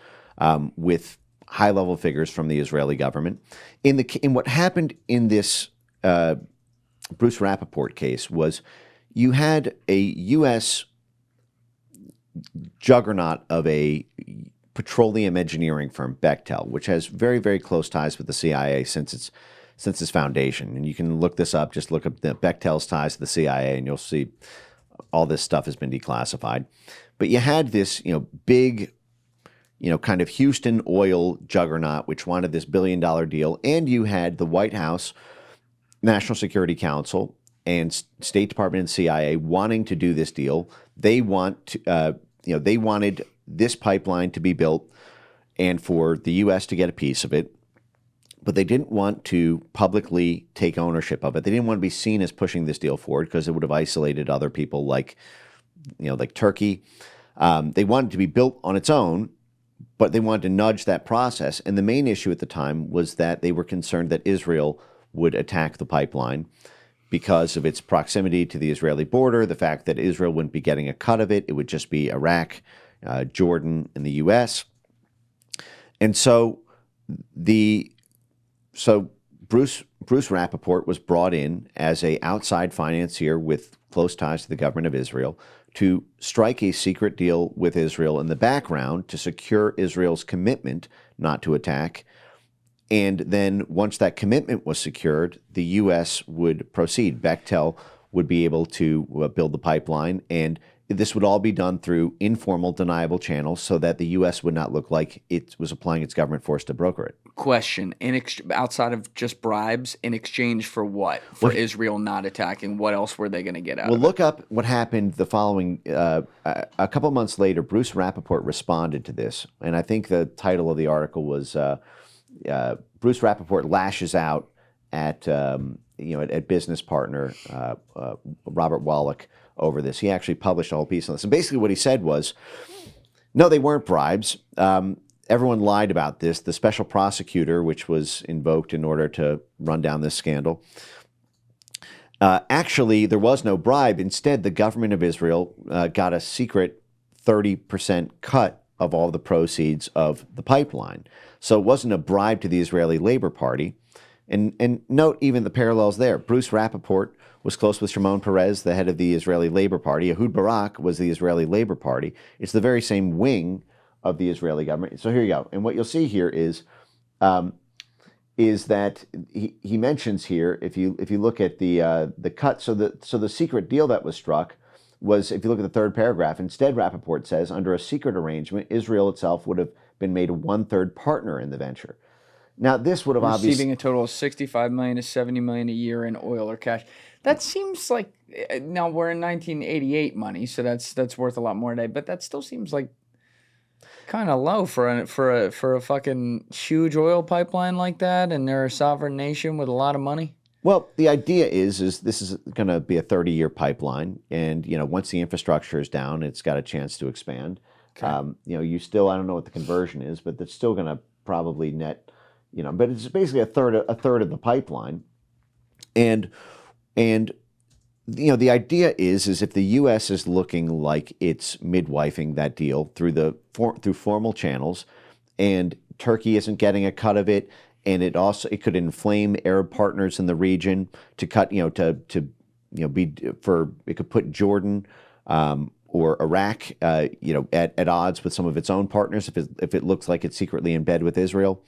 with high-level figures from the Israeli government. In what happened in this Bruce Rappaport case was you had a U.S. juggernaut of a petroleum engineering firm, Bechtel, which has very, very close ties with the CIA since its foundation. And you can look this up. Just look up the Bechtel's ties to the CIA, and you'll see all this stuff has been declassified. But you had this, big, kind of Houston oil juggernaut, which wanted this $1 billion deal. And you had the White House, National Security Council, and State Department and CIA wanting to do this deal. They they wanted this pipeline to be built and for the U.S. to get a piece of it. But they didn't want to publicly take ownership of it. They didn't want to be seen as pushing this deal forward because it would have isolated other people like Turkey. They wanted to be built on its own, but they wanted to nudge that process. And the main issue at the time was that they were concerned that Israel would attack the pipeline because of its proximity to the Israeli border, the fact that Israel wouldn't be getting a cut of it. It would just be Iraq, Jordan, and the U.S. And so Bruce Rappaport was brought in as an outside financier with close ties to the government of Israel to strike a secret deal with Israel in the background to secure Israel's commitment not to attack. And then once that commitment was secured, the U.S. would proceed. Bechtel would be able to build the pipeline, and this would all be done through informal, deniable channels so that the U.S. would not look like it was applying its government force to broker it. Question, outside of just bribes, in exchange for what? For Israel not attacking, what else were they going to get out of it? Well, look up what happened the following, a couple months later, Bruce Rappaport responded to this, and I think the title of the article was Bruce Rappaport lashes out at business partner Robert Wallach over this. He actually published a whole piece on this. And basically what he said was, no, they weren't bribes. Everyone lied about this. The special prosecutor, which was invoked in order to run down this scandal, actually, there was no bribe. Instead, the government of Israel got a secret 30% cut of all the proceeds of the pipeline. So it wasn't a bribe to the Israeli Labor Party. And note even the parallels there. Bruce Rappaport was close with Shimon Peres, the head of the Israeli Labor Party. Ehud Barak was the Israeli Labor Party. It's the very same wing of the Israeli government. So here you go. And what you'll see here is that he mentions here, if you look at the cut, so the secret deal that was struck was, if you look at the third paragraph, instead Rappaport says, under a secret arrangement, Israel itself would have been made a one-third partner in the venture. Now, this would have obviously... Receiving a total of $65 million to $70 million a year in oil or cash. That seems like... Now, we're in 1988 money, so that's worth a lot more today, but that still seems like kind of low for a fucking huge oil pipeline like that, and they're a sovereign nation with a lot of money. Well, the idea is this is going to be a 30-year pipeline, and once the infrastructure is down, it's got a chance to expand. Okay. You still, I don't know what the conversion is, but it's still going to probably net... but it's basically a third of the pipeline, and the idea is if the U.S. is looking like it's midwifing that deal through formal channels, and Turkey isn't getting a cut of it, and it could inflame Arab partners in the region to cut it could put Jordan or Iraq at odds with some of its own partners if it looks like it's secretly in bed with Israel.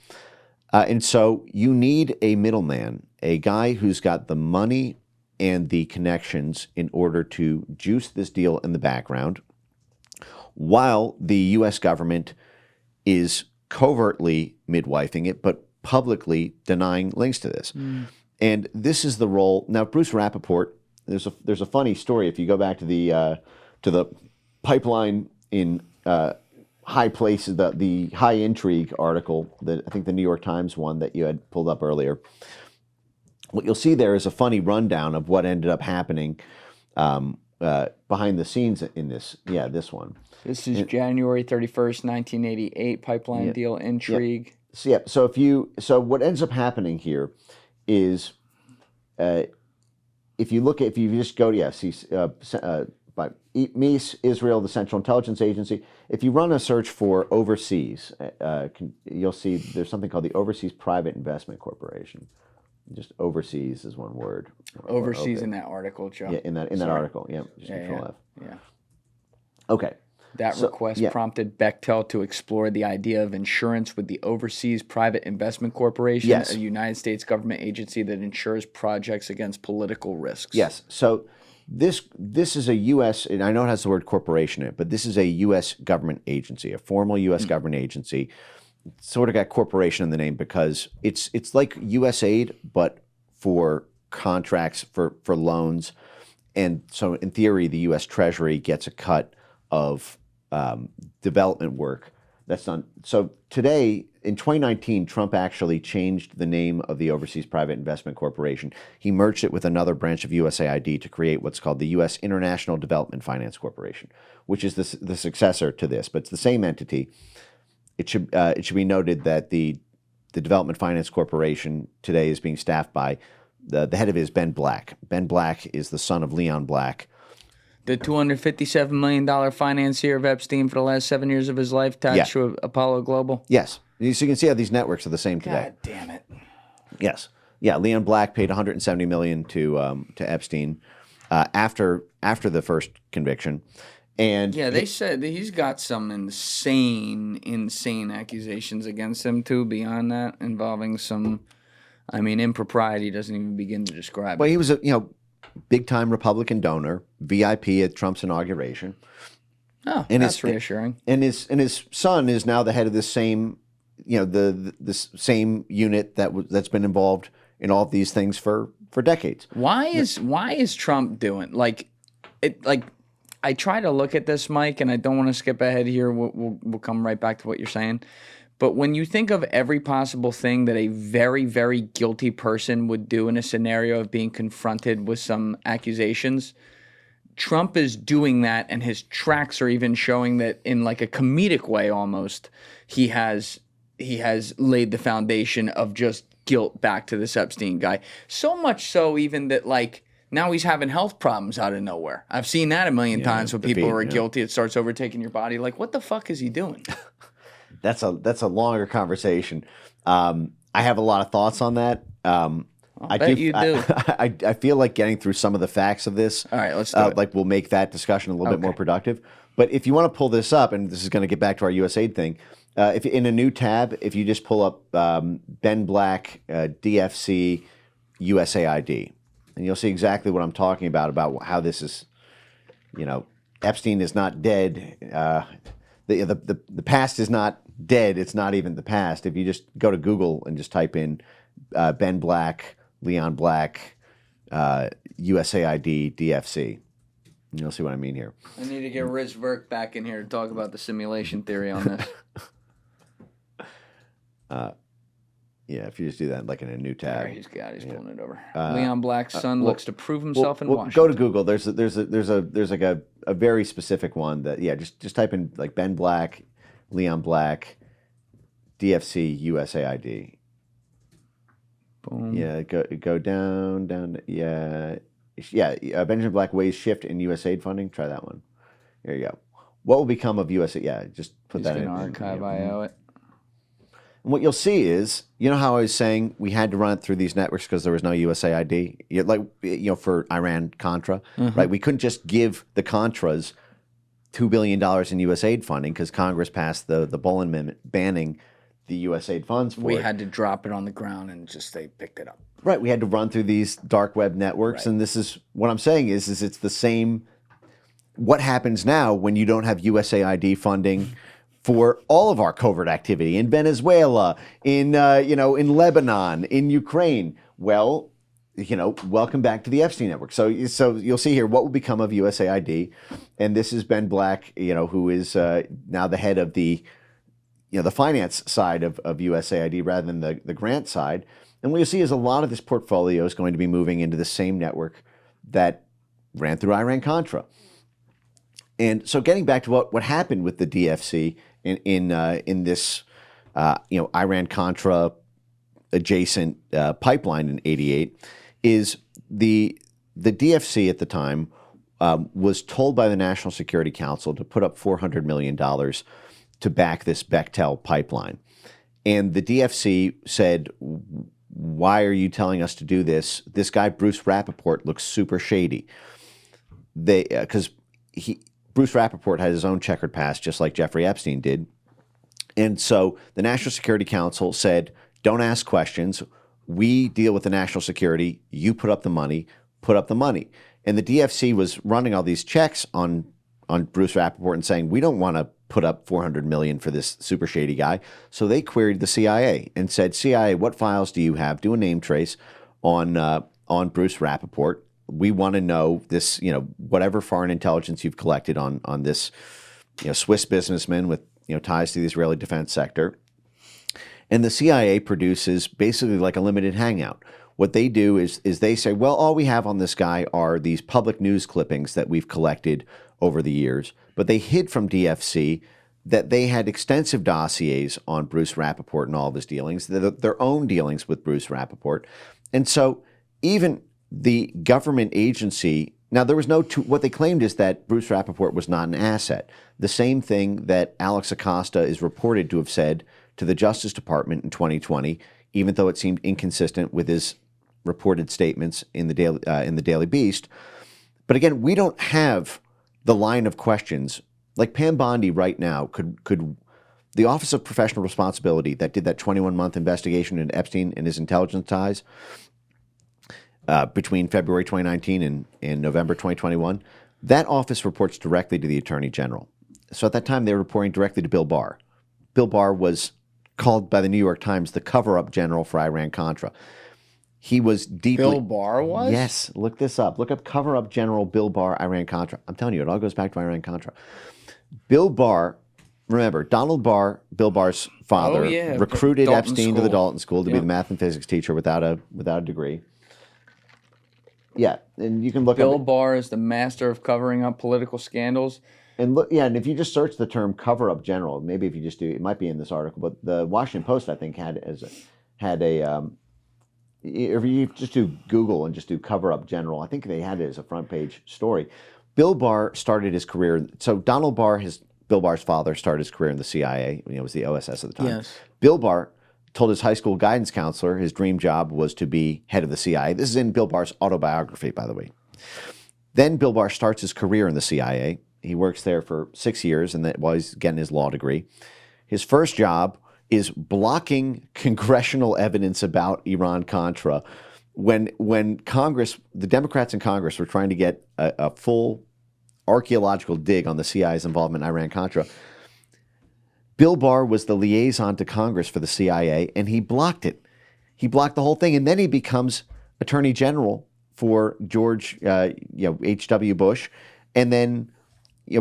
And so you need a middleman, a guy who's got the money and the connections in order to juice this deal in the background, while the U.S. government is covertly midwifing it, but publicly denying links to this. And this is the role. Now, Bruce Rappaport, there's a funny story. If you go back to the pipeline in high places, the high intrigue article that I think the New York Times one that you had pulled up earlier, what you'll see there is a funny rundown of what ended up happening behind the scenes in this. Yeah, this one. This is January 31st, 1988 pipeline deal intrigue. Yeah. So what ends up happening here is if you just go to by Meese, Israel, the Central Intelligence Agency. If you run a search for overseas, you'll see there's something called the Overseas Private Investment Corporation. Just overseas is one word. Overseas in that article, Joe. Yeah, in that article. Yeah, just Control F. Yeah. Okay. That request prompted Bechtel to explore the idea of insurance with the Overseas Private Investment Corporation, a United States government agency that insures projects against political risks. Yes. So This is a U.S. and I know it has the word corporation in it, but this is a U.S. government agency, a formal U.S. government agency. Sort of got corporation in the name because it's like USAID, but for contracts for loans, and so in theory, the U.S. Treasury gets a cut of development work that's done. So today, in 2019, Trump actually changed the name of the Overseas Private Investment Corporation. He merged it with another branch of USAID to create what's called the U.S. International Development Finance Corporation, which is the successor to this, but it's the same entity. It should be noted that the Development Finance Corporation today is being staffed by the head of it is Ben Black. Ben Black is the son of Leon Black, the $257 million financier of Epstein for the last 7 years of his life, attached to Apollo Global. Yes. So you can see how these networks are the same today. God damn it. Yes. Yeah. Leon Black paid $170 million to Epstein after the first conviction, and yeah, they said that he's got some insane accusations against him too. Beyond that, involving some, impropriety doesn't even begin to describe. Well, it. he was a big time Republican donor, VIP at Trump's inauguration. Oh, and that's reassuring. And his son is now the head of this same, this same unit that's been involved in all of these things for decades. Why is Trump doing I try to look at this, Mike, and I don't want to skip ahead here. We'll come right back to what you're saying. But when you think of every possible thing that a very, very guilty person would do in a scenario of being confronted with some accusations, Trump is doing that, and his tracks are even showing that in like a comedic way almost. He has laid the foundation of just guilt back to this Epstein guy. So much so even that now he's having health problems out of nowhere. I've seen that a million times when people are guilty. It starts overtaking your body. What the fuck is he doing? That's a longer conversation. I have a lot of thoughts on that. I bet you do. I feel like getting through some of the facts of this. All right, let's do it. Will make that discussion a little bit more productive. But if you want to pull this up, and this is going to get back to our USAID thing, if in a new tab, if you just pull up Ben Black, DFC, USAID, and you'll see exactly what I'm talking about how this is, Epstein is not dead. The past is not dead. It's not even the past. If you just go to Google and just type in Ben Black, Leon Black, USAID, DFC, you'll see what I mean here. I need to get Rich Verk back in here to talk about the simulation theory on this. Yeah, if you just do that in a new tab. He's pulling it over. Leon Black's son looks to prove himself in Washington. Go to Google. There's a very specific one that just type in Ben Black, Leon Black, DFC, USAID. Boom. Yeah, go down. Yeah. Benjamin Black weighs shift in USAID funding. Try that one. There you go. What will become of USAID? Yeah, just put that in. Archive IO it. And what you'll see is, how I was saying we had to run it through these networks because there was no USAID, for Iran-Contra, right? We couldn't just give the Contras $2 billion in USAID funding because Congress passed the Bolin Amendment banning the USAID funds for it. We had to drop it on the ground and they picked it up. Right. We had to run through these dark web networks. Right. And this is what I'm saying is it's the same. What happens now when you don't have USAID funding for all of our covert activity in Venezuela, in Lebanon, in Ukraine? Well, welcome back to the Epstein network. So you'll see here what will become of USAID, and this is Ben Black, who is now the head of the finance side of USAID rather than the grant side. And what you'll see is a lot of this portfolio is going to be moving into the same network that ran through Iran-Contra. And so getting back to what happened with the DFC in this Iran-Contra adjacent pipeline in '88 is the DFC at the time was told by the National Security Council to put up $400 million to back this Bechtel pipeline. And the DFC said, why are you telling us to do this? This guy, Bruce Rappaport, looks super shady. Because Bruce Rappaport had his own checkered past, just like Jeffrey Epstein did. And so the National Security Council said, don't ask questions. We deal with the national security. You put up the money. And the DFC was running all these checks on Bruce Rappaport and saying, we don't want to put up $400 million for this super shady guy. So they queried the CIA and said, CIA, what files do you have? Do a name trace on Bruce Rappaport. We want to know this, whatever foreign intelligence you've collected on this, Swiss businessman with, ties to the Israeli defense sector. And the CIA produces basically like a limited hangout. What they do is they say, well, all we have on this guy are these public news clippings that we've collected over the years. But they hid from DFC that they had extensive dossiers on Bruce Rappaport and all of his dealings, their own dealings with Bruce Rappaport. And so even the government agency, now there was what they claimed is that Bruce Rappaport was not an asset. The same thing that Alex Acosta is reported to have said to the Justice Department in 2020, even though it seemed inconsistent with his reported statements in the Daily Beast. But again, we don't have the line of questions. Like Pam Bondi right now, could the Office of Professional Responsibility that did that 21-month investigation into Epstein and his intelligence ties between February 2019 and November 2021, that office reports directly to the Attorney General. So at that time, they were reporting directly to Bill Barr. Bill Barr was called by the New York Times the cover-up general for Iran-Contra. He was deeply... Bill Barr was? Yes. Look this up. Look up cover-up general Bill Barr, Iran-Contra. I'm telling you, it all goes back to Iran-Contra. Bill Barr, remember, Donald Barr, Bill Barr's father, recruited Dalton Epstein School. to the Dalton School to be the math and physics teacher without a degree. Yeah, and you can look Bill up... Barr is the master of covering up political scandals. And look, yeah, and if you just search the term cover-up general, maybe if you just do, it might be in this article, but the Washington Post, I think, if you just do Google and just do cover-up general, I think they had it as a front-page story. Bill Barr started his career, so Donald Barr, Bill Barr's father, started his career in the CIA. It was the OSS at the time. Yes. Bill Barr told his high school guidance counselor his dream job was to be head of the CIA. This is in Bill Barr's autobiography, by the way. Then Bill Barr starts his career in the CIA. He works there for 6 years, and while he's getting his law degree. His first job is blocking congressional evidence about Iran-Contra. When Congress, the Democrats in Congress were trying to get a full archaeological dig on the CIA's involvement in Iran-Contra, Bill Barr was the liaison to Congress for the CIA, and he blocked it. He blocked the whole thing, and then he becomes Attorney General for George H.W. Bush, and then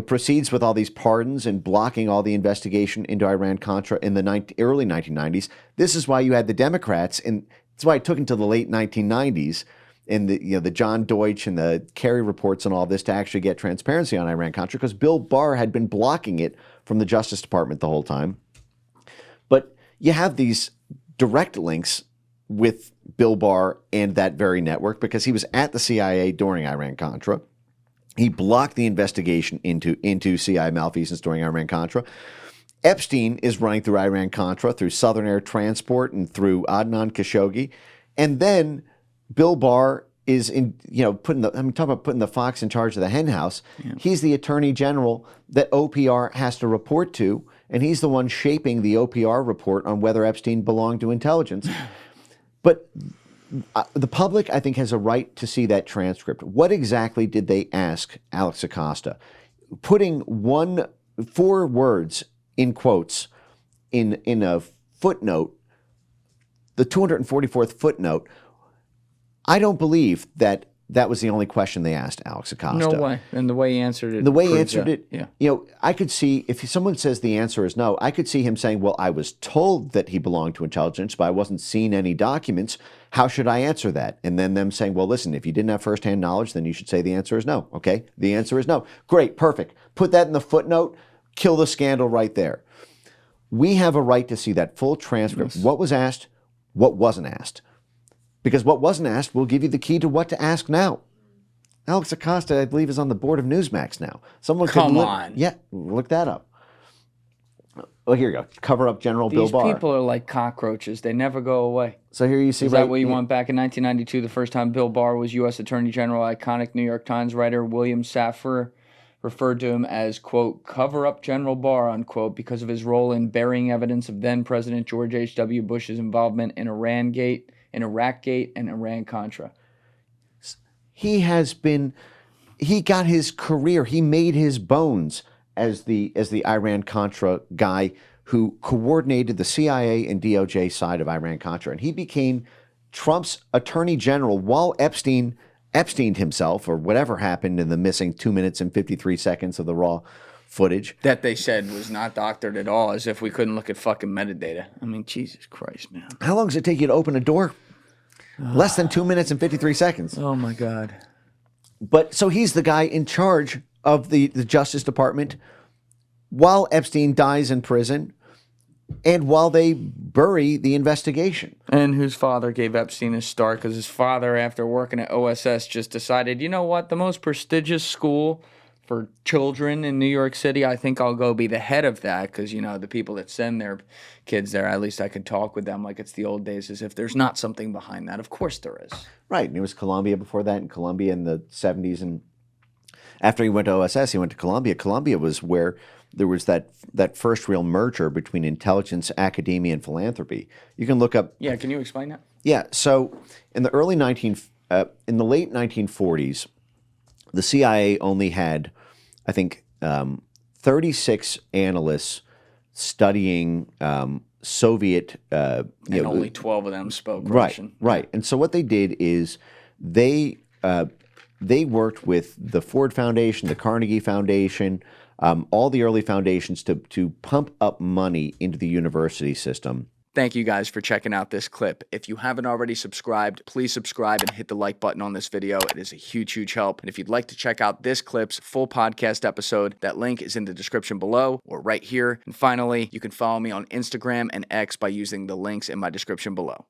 proceeds with all these pardons and blocking all the investigation into Iran-Contra in the early 1990s. This is why you had the Democrats, and that's why it took until the late 1990s and the John Deutch and the Kerry reports and all this to actually get transparency on Iran-Contra, because Bill Barr had been blocking it from the Justice Department the whole time. But you have these direct links with Bill Barr and that very network because he was at the CIA during Iran-Contra. He blocked the investigation into CIA malfeasance during Iran-Contra. Epstein is running through Iran-Contra, through Southern Air Transport and through Adnan Khashoggi. And then Bill Barr is talk about putting the fox in charge of the hen house. Yeah. He's the attorney general that OPR has to report to, and he's the one shaping the OPR report on whether Epstein belonged to intelligence. But the public, I think, has a right to see that transcript. What exactly did they ask Alex Acosta? Putting 4 words in quotes in a footnote, the 244th footnote, I don't believe that was the only question they asked Alex Acosta. No way. And the way he answered it. The way he answered it, yeah. I could see, if someone says the answer is no, I could see him saying, well, I was told that he belonged to intelligence, but I wasn't seeing any documents. How should I answer that? And then them saying, well, listen, if you didn't have firsthand knowledge, then you should say the answer is no. Okay, the answer is no. Great, perfect. Put that in the footnote, kill the scandal right there. We have a right to see that full transcript. Yes. What was asked, what wasn't asked. Because what wasn't asked will give you the key to what to ask now. Alex Acosta, I believe, is on the board of Newsmax now. Someone Come on. Yeah, look that up. Oh, here you go. Cover up General Bill Barr. These people are like cockroaches. They never go away. So here you see... Is that what you want? Back in 1992, the first time Bill Barr was U.S. Attorney General, iconic New York Times writer William Safir referred to him as, quote, cover-up General Barr, unquote, because of his role in burying evidence of then-President George H.W. Bush's involvement in Iraqgate, and Iran-Contra. he got his career, he made his bones as the Iran-Contra guy who coordinated the CIA and DOJ side of Iran-Contra. And he became Trump's attorney general while Epsteined himself, or whatever happened in the missing 2 minutes and 53 seconds of the raw footage. That they said was not doctored at all, as if we couldn't look at fucking metadata. I mean, Jesus Christ, man. How long does it take you to open a door? Less than 2 minutes and 53 seconds. Oh, my God. But so he's the guy in charge of the Justice Department while Epstein dies in prison and while they bury the investigation. And whose father gave Epstein his start because his father, after working at OSS, just decided, you know what, the most prestigious school for children in New York City, I think I'll go be the head of that because, you know, the people that send their kids there, at least I can talk with them like it's the old days, as if there's not something behind that. Of course there is. Right, and it was Columbia before that, and Columbia in the 70s. And after he went to OSS, he went to Columbia. Columbia was where there was that first real merger between intelligence, academia, and philanthropy. You can look up... Yeah, can you explain that? Yeah, so in the late 1940s, the CIA only had, I think, 36 analysts studying Soviet... and only 12 of them spoke Russian. Right. And so what they did is they worked with the Ford Foundation, the Carnegie Foundation, all the early foundations to pump up money into the university system. Thank you guys for checking out this clip. If you haven't already subscribed, please subscribe and hit the like button on this video. It is a huge, huge help. And if you'd like to check out this clip's full podcast episode, that link is in the description below or right here. And finally, you can follow me on Instagram and X by using the links in my description below.